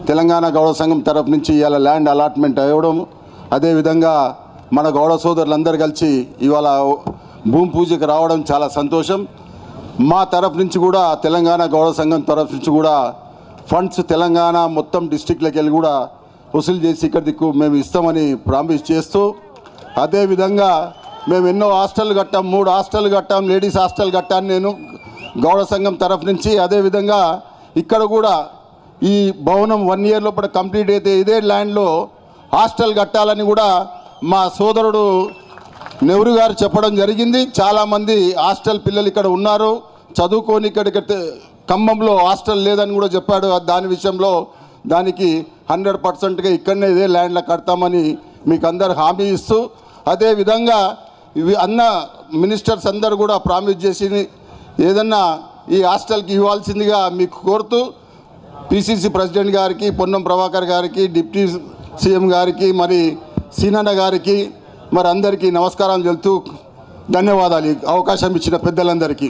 తెలంగాణ గౌడ సంఘం తరఫు నుంచి ఇవాళ ల్యాండ్ అలాట్మెంట్ అవ్వడం, అదేవిధంగా మన గౌడ సోదరులందరూ కలిసి ఇవాళ భూమి పూజకు రావడం చాలా సంతోషం. మా తరఫు నుంచి కూడా తెలంగాణ గౌడ సంఘం తరఫు నుంచి కూడా ఫండ్స్ తెలంగాణ మొత్తం డిస్టిక్లకు వెళ్ళి కూడా వసూలు చేసి ఇక్కడ దిక్కు మేము ఇస్తామని ప్రామిస్ చేస్తూ, అదేవిధంగా మేము ఎన్నో హాస్టల్ కట్టాం, 3 హాస్టల్ కట్టాం, లేడీస్ హాస్టల్ కట్టాను నేను గౌడ సంఘం తరఫు నుంచి. అదేవిధంగా ఇక్కడ కూడా ఈ భవనం 1 ఇయర్ లోపల కంప్లీట్ అయితే ఇదే ల్యాండ్లో హాస్టల్ కట్టాలని కూడా మా సోదరుడు నెహ్రూ గారు చెప్పడం జరిగింది. చాలామంది హాస్టల్ పిల్లలు ఇక్కడ ఉన్నారు, చదువుకొని ఇక్కడికి ఖమ్మంలో హాస్టల్ లేదని కూడా చెప్పాడు. దాని విషయంలో దానికి 100%గా ఇక్కడనే ఇదే ల్యాండ్లో కడతామని మీకు అందరు హామీ ఇస్తూ, అదేవిధంగా ఇవి అన్న మినిస్టర్స్ అందరు కూడా ప్రామిస్ చేసి ఏదన్నా ఈ హాస్టల్కి ఇవ్వాల్సిందిగా మీకు కోరుతూ, పిసిసి ప్రెసిడెంట్ గారికి, పొన్నం ప్రభాకర్ గారికి, డిప్యూటీ సీఎం గారికి, మరి సీనన్న గారికి, మరి అందరికీ నమస్కారం తెలుపుతూ ధన్యవాదాలు అవకాశం ఇచ్చిన పెద్దలందరికీ.